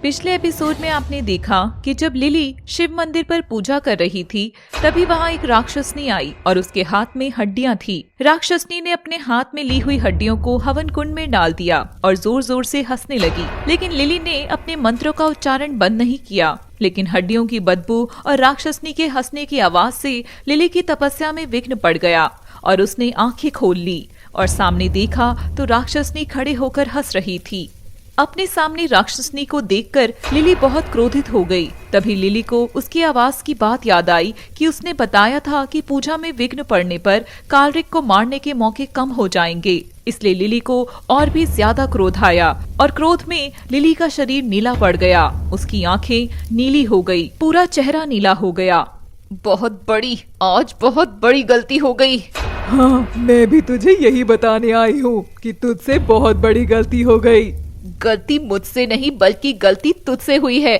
पिछले एपिसोड में आपने देखा कि जब लिली शिव मंदिर पर पूजा कर रही थी तभी वहाँ एक राक्षसनी आई और उसके हाथ में हड्डियाँ थी। राक्षसनी ने अपने हाथ में ली हुई हड्डियों को हवन कुंड में डाल दिया और जोर जोर से हंसने लगी, लेकिन लिली ने अपने मंत्रों का उच्चारण बंद नहीं किया। लेकिन हड्डियों की बदबू और राक्षसनी के हंसने की आवाज से लिली की तपस्या में विघ्न पड़ गया और उसने आंखें खोल ली और सामने देखा तो राक्षसनी खड़े होकर हंस रही थी। अपने सामने राक्षसनी को देखकर लिली बहुत क्रोधित हो गई। तभी लिली को उसकी आवाज की बात याद आई कि उसने बताया था कि पूजा में विघ्न पड़ने पर कालरिक को मारने के मौके कम हो जाएंगे। इसलिए लिली को और भी ज्यादा क्रोध आया और क्रोध में लिली का शरीर नीला पड़ गया। उसकी आंखें नीली हो गई, पूरा चेहरा नीला हो गया। आज बहुत बड़ी गलती हो गई। हाँ, मैं भी तुझे यही बताने आई हूँ कि तुझसे बहुत बड़ी गलती हो गई। गलती मुझसे नहीं बल्कि गलती तुझसे हुई है।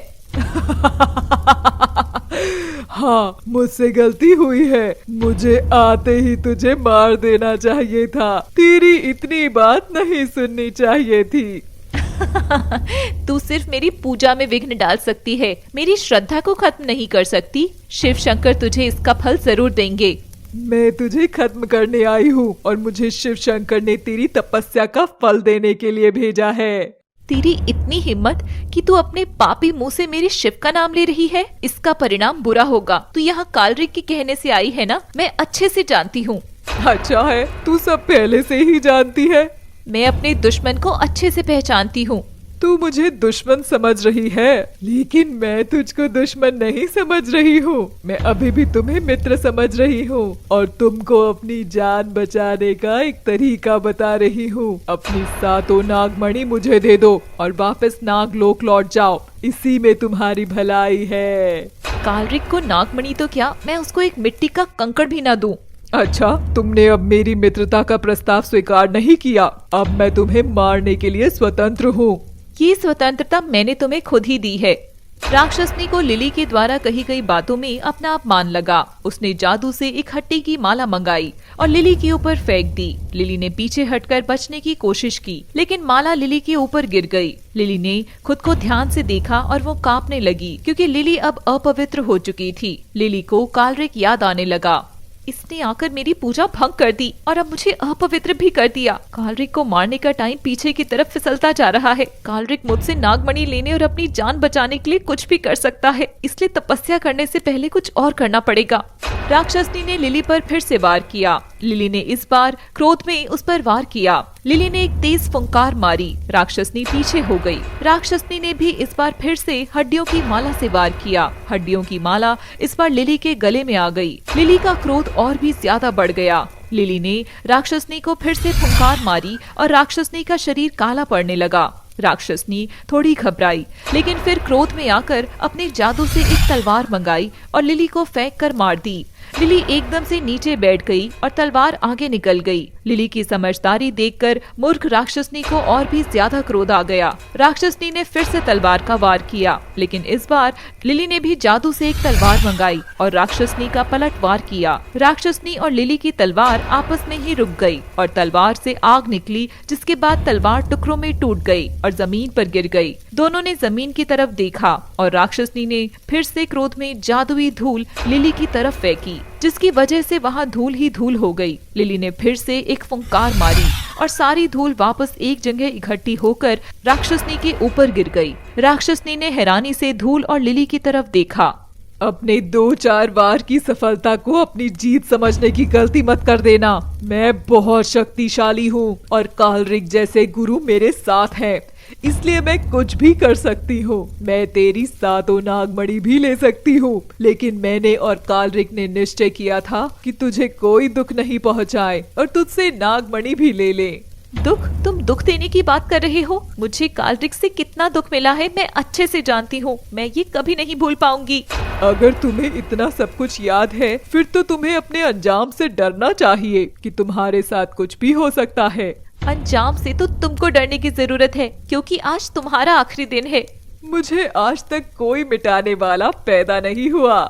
हाँ, मुझसे गलती हुई है। मुझे आते ही तुझे मार देना चाहिए था। तेरी इतनी बात नहीं सुननी चाहिए थी। तू सिर्फ मेरी पूजा में विघ्न डाल सकती है, मेरी श्रद्धा को खत्म नहीं कर सकती। शिव शंकर तुझे इसका फल जरूर देंगे। मैं तुझे खत्म करने आई हूँ और मुझे शिव शंकर ने तेरी तपस्या का फल देने के लिए भेजा है। तेरी इतनी हिम्मत कि तू अपने पापी मुंह से मेरे शिव का नाम ले रही है, इसका परिणाम बुरा होगा। तू यहाँ कालरिक के कहने से आई है ना, मैं अच्छे से जानती हूँ। अच्छा है, तू सब पहले से ही जानती है। मैं अपने दुश्मन को अच्छे से पहचानती हूँ। तू मुझे दुश्मन समझ रही है, लेकिन मैं तुझको दुश्मन नहीं समझ रही हूँ। मैं अभी भी तुम्हें मित्र समझ रही हूँ और तुमको अपनी जान बचाने का एक तरीका बता रही हूँ। अपनी 7 नागमणि मुझे दे दो और वापस नागलोक लौट जाओ, इसी में तुम्हारी भलाई है। कालरिक को नागमणि तो क्या, मैं उसको एक मिट्टी का कंकड़ भी न दूं। अच्छा, तुमने अब मेरी मित्रता का प्रस्ताव स्वीकार नहीं किया। अब मैं तुम्हें मारने के लिए स्वतंत्र हूँ। ये स्वतंत्रता मैंने तुम्हें खुद ही दी है। राक्षसनी को लिली के द्वारा कही गई बातों में अपना आप मान लगा। उसने जादू से एक हट्टी की माला मंगाई और लिली के ऊपर फेंक दी। लिली ने पीछे हटकर बचने की कोशिश की, लेकिन माला लिली के ऊपर गिर गई। लिली ने खुद को ध्यान से देखा और वो कांपने लगी, क्योंकि लिली अब अपवित्र हो चुकी थी। लिली को कालरिक याद आने लगा। इसने आकर मेरी पूजा भंग कर दी और अब मुझे अपवित्र भी कर दिया। कालरिक को मारने का टाइम पीछे की तरफ फिसलता जा रहा है। कालरिक मुझसे नागमणि लेने और अपनी जान बचाने के लिए कुछ भी कर सकता है, इसलिए तपस्या करने से पहले कुछ और करना पड़ेगा। राक्षसनी ने लिली पर फिर से वार किया। लिली ने इस बार क्रोध में उस पर वार किया। लिली ने एक तेज फुंकार मारी। राक्षसनी पीछे हो गई। राक्षसनी ने भी इस बार फिर से हड्डियों की माला से वार किया। हड्डियों की माला इस बार लिली के गले में आ गई। लिली का क्रोध और भी ज्यादा बढ़ गया। लिली ने राक्षसनी को फिर से फुंकार मारी और राक्षसनी का शरीर काला पड़ने लगा। राक्षसनी थोड़ी घबराई, लेकिन फिर क्रोध में आकर अपने जादू से एक तलवार मंगाई और लिली को फेंक कर मार दी। लिली एकदम से नीचे बैठ गई और तलवार आगे निकल गई। लिली की समझदारी देखकर मूर्ख राक्षसनी को और भी ज्यादा क्रोध आ गया। राक्षसनी ने फिर से तलवार का वार किया, लेकिन इस बार लिली ने भी जादू से एक तलवार मंगाई और राक्षसनी का पलट वार किया। राक्षसनी और लिली की तलवार आपस में ही रुक गई और तलवार से आग निकली, जिसके बाद तलवार टुकड़ों में टूट गई और जमीन पर गिर गई। दोनों ने जमीन की तरफ देखा और राक्षसनी ने फिर से क्रोध में जादुई धूल लिली की तरफ फेंकी, जिसकी वजह से वहाँ धूल ही धूल हो गई। लिली ने फिर से एक फुंकार मारी और सारी धूल वापस एक जगह इकट्ठी होकर राक्षसनी के ऊपर गिर गई। राक्षसनी ने हैरानी से धूल और लिली की तरफ देखा। अपने 2-4 बार की सफलता को अपनी जीत समझने की गलती मत कर देना। मैं बहुत शक्तिशाली हूँ और कालरिक जैसे गुरु मेरे साथ हैं, इसलिए मैं कुछ भी कर सकती हूँ। मैं तेरी 7 नागमणि भी ले सकती हूँ, लेकिन मैंने और कालरिक ने निश्चय किया था कि तुझे कोई दुख नहीं पहुँचाए और तुझसे नागमणि भी ले ले। दुख? तुम दुख देने की बात कर रहे हो? मुझे कालरिक से कितना दुख मिला है मैं अच्छे से जानती हूँ। मैं ये कभी नहीं भूल पाऊंगी। अगर तुम्हें इतना सब कुछ याद है, फिर तो तुम्हें अपने अंजाम से डरना चाहिए कि तुम्हारे साथ कुछ भी हो सकता है। अंजाम से तो तुमको डरने की जरूरत है, क्योंकि आज तुम्हारा आखिरी दिन है। मुझे आज तक कोई मिटाने वाला पैदा नहीं हुआ।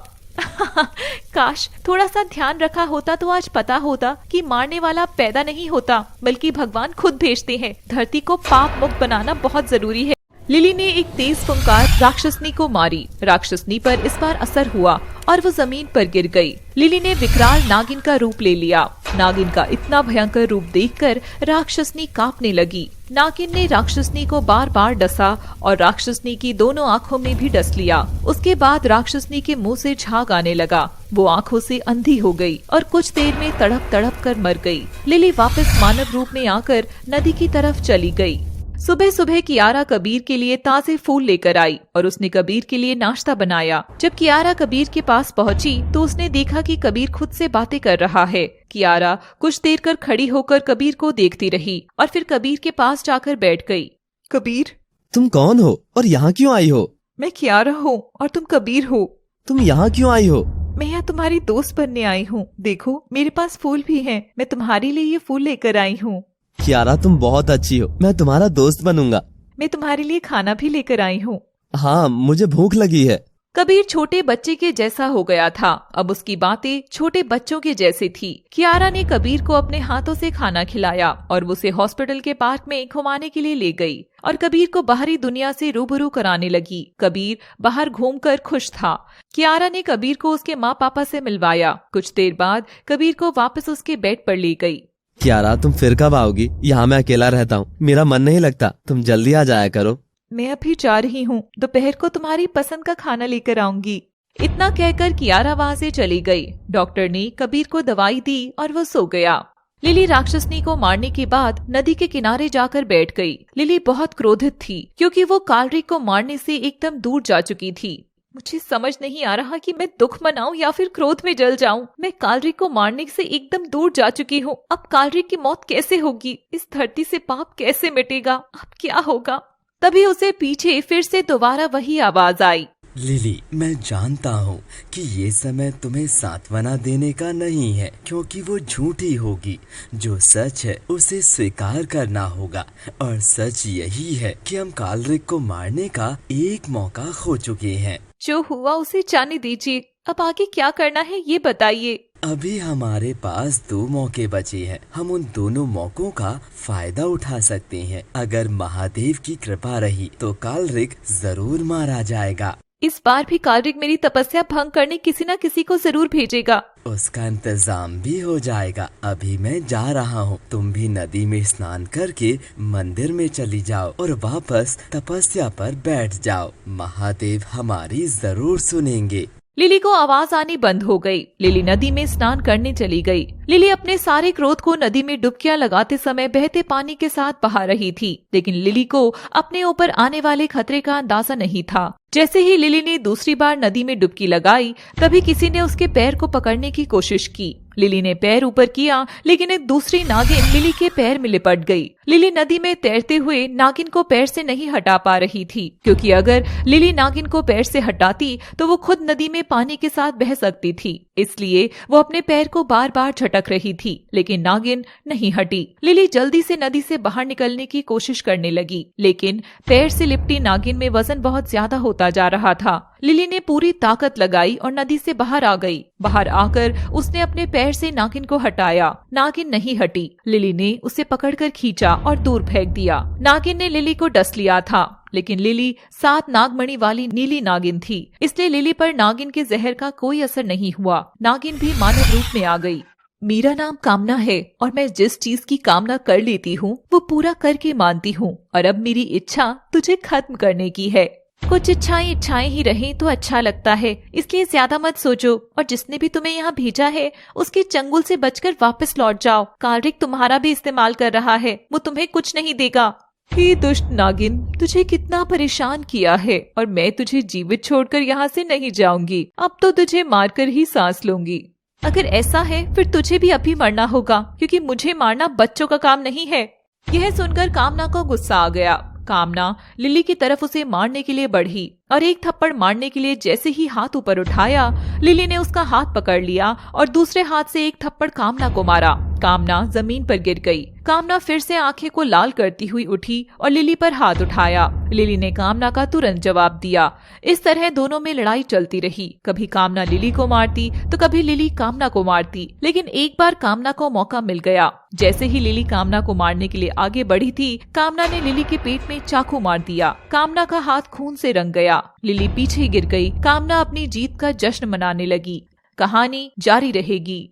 काश थोड़ा सा ध्यान रखा होता तो आज पता होता कि मारने वाला पैदा नहीं होता, बल्कि भगवान खुद भेजते हैं। धरती को पाप मुक्त बनाना बहुत जरूरी है। लिली ने एक तेज फुंकार राक्षसनी को मारी। राक्षसनी पर इस बार असर हुआ और वो जमीन पर गिर गई। लिली ने विकराल नागिन का रूप ले लिया। नागिन का इतना भयंकर रूप देखकर राक्षसनी कांपने लगी। नागिन ने राक्षसनी को बार बार डसा और राक्षसनी की दोनों आंखों में भी डस लिया। उसके बाद राक्षसनी के मुंह से झाग आने लगा। वो आंखों से अंधी हो गई और कुछ देर में तड़प तड़प कर मर गई। लिली वापस मानव रूप में आकर नदी की तरफ चली गई। सुबह सुबह कियारा कबीर के लिए ताजे फूल लेकर आई और उसने कबीर के लिए नाश्ता बनाया। जब कियारा कबीर के पास पहुंची तो उसने देखा कि कबीर खुद से बातें कर रहा है। कियारा कुछ देर कर खड़ी होकर कबीर को देखती रही और फिर कबीर के पास जाकर बैठ गई। कबीर, तुम कौन हो और यहाँ क्यों आई हो? मैं कियारा हूँ और तुम कबीर हो। तुम यहाँ क्यों आई हो? मैं यहाँ तुम्हारी दोस्त बनने आई हूँ। देखो मेरे पास फूल भी हैं। मैं तुम्हारे लिए ये फूल लेकर आई हूँ। कियारा, तुम बहुत अच्छी हो। मैं तुम्हारा दोस्त बनूंगा। मैं तुम्हारे लिए खाना भी लेकर आई हूँ। हाँ, मुझे भूख लगी है। कबीर छोटे बच्चे के जैसा हो गया था। अब उसकी बातें छोटे बच्चों के जैसी थी। कियारा ने कबीर को अपने हाथों से खाना खिलाया और उसे हॉस्पिटल के पार्क में घुमाने के लिए ले गई और कबीर को बाहरी दुनिया से रूबरू कराने लगी। कबीर बाहर घूमकर खुश था। कियारा ने कबीर को उसके माँ पापा से मिलवाया। कुछ देर बाद कबीर को वापस उसके बेड पर ले गई। कियारा, तुम फिर कब आओगी? यहाँ मैं अकेला रहता हूँ, मेरा मन नहीं लगता। तुम जल्दी आ जाया करो। मैं अभी जा रही हूँ। दोपहर को तुम्हारी पसंद का खाना लेकर आऊंगी। इतना कहकर कियारा वहाँ से चली गई। डॉक्टर ने कबीर को दवाई दी और वो सो गया। लिली राक्षसनी को मारने के बाद नदी के किनारे जाकर बैठ गई। लिली बहुत क्रोधित थी क्योंकि वो कालरिक को मारने से एकदम दूर जा चुकी थी। मुझे समझ नहीं आ रहा कि मैं दुख मनाऊं या फिर क्रोध में जल जाऊं। मैं कालरिक को मारने से एकदम दूर जा चुकी हूँ। अब कालरिक की मौत कैसे होगी? इस धरती से पाप कैसे मिटेगा? अब क्या होगा? तभी उसे पीछे फिर से दोबारा वही आवाज आई। लिली, मैं जानता हूँ कि ये समय तुम्हें सांत्वना देने का नहीं है, क्योंकि वो झूठी होगी। जो सच है उसे स्वीकार करना होगा और सच यही है कि हम कालरिक को मारने का एक मौका खो चुके हैं। जो हुआ उसे जाने दीजिए। अब आगे क्या करना है ये बताइए। अभी हमारे पास 2 मौके बचे हैं। हम उन दोनों मौकों का फायदा उठा सकते हैं। अगर महादेव की कृपा रही तो कालरिक जरूर मारा जाएगा। इस बार भी कालरिक मेरी तपस्या भंग करने किसी न किसी को जरूर भेजेगा। उसका इंतजाम भी हो जाएगा। अभी मैं जा रहा हूँ। तुम भी नदी में स्नान करके मंदिर में चली जाओ और वापस तपस्या पर बैठ जाओ। महादेव हमारी जरूर सुनेंगे। लिली को आवाज आनी बंद हो गई। लिली नदी में स्नान करने चली गई। लिली अपने सारे क्रोध को नदी में डुबकियां लगाते समय बहते पानी के साथ बहा रही थी, लेकिन लिली को अपने ऊपर आने वाले खतरे का अंदाजा नहीं था। जैसे ही लिली ने दूसरी बार नदी में डुबकी लगाई, तभी किसी ने उसके पैर को पकड़ने की कोशिश की। लिली ने पैर ऊपर किया, लेकिन एक दूसरी नागिन लिली के पैर में लिपट गई। लिली नदी में तैरते हुए नागिन को पैर से नहीं हटा पा रही थी, क्योंकि अगर लिली नागिन को पैर से हटाती तो वो खुद नदी में पानी के साथ बह सकती थी। इसलिए वो अपने पैर को बार बार झटक रही थी, लेकिन नागिन नहीं हटी। लिली जल्दी से नदी से बाहर निकलने की कोशिश करने लगी, लेकिन पैर से लिपटी नागिन में वजन बहुत ज्यादा होता जा रहा था। लिली ने पूरी ताकत लगाई और नदी से बाहर आ गई। बाहर आकर उसने अपने पैर से नागिन को हटाया। नागिन नहीं हटी। लिली ने उसे पकड़कर खींचा और दूर फेंक दिया। नागिन ने लिली को डस लिया था, लेकिन लिली 7 नागमणि वाली नीली नागिन थी, इसलिए लिली पर नागिन के जहर का कोई असर नहीं हुआ। नागिन भी मानव रूप में आ गई। मेरा नाम कामना है और मैं जिस चीज की कामना कर लेती हूँ वो पूरा करके मानती हूँ, और अब मेरी इच्छा तुझे खत्म करने की है। कुछ इच्छाएं ही रहें तो अच्छा लगता है, इसलिए ज्यादा मत सोचो, और जिसने भी तुम्हें यहाँ भेजा है उसके चंगुल से बचकर वापस लौट जाओ। कालरिक तुम्हारा भी इस्तेमाल कर रहा है, वो तुम्हें कुछ नहीं देगा। हे दुष्ट नागिन, तुझे कितना परेशान किया है, और मैं तुझे जीवित छोड़कर यहाँ से नहीं जाऊंगी। अब तो तुझे मारकर ही सांस लूंगी। अगर ऐसा है फिर तुझे भी अभी मरना होगा, क्योंकि मुझे मारना बच्चों का काम नहीं है। यह सुनकर कामना को गुस्सा आ गया। कामना लिली की तरफ उसे मारने के लिए बढ़ी और एक थप्पड़ मारने के लिए जैसे ही हाथ ऊपर उठाया, लिली ने उसका हाथ पकड़ लिया और दूसरे हाथ से एक थप्पड़ कामना को मारा। कामना जमीन पर गिर गई। कामना फिर से आंखें को लाल करती हुई उठी और लिली पर हाथ उठाया। लिली ने कामना का तुरंत जवाब दिया। इस तरह दोनों में लड़ाई चलती रही। कभी कामना लिली को मारती तो कभी लिली कामना को मारती, लेकिन एक बार कामना को मौका मिल गया। जैसे ही लिली कामना को मारने के लिए आगे बढ़ी थी, कामना ने लिली के पेट में चाकू मार दिया। कामना का हाथ खून से रंग गया। लिली पीछे गिर गई। कामना अपनी जीत का जश्न मनाने लगी। कहानी जारी रहेगी।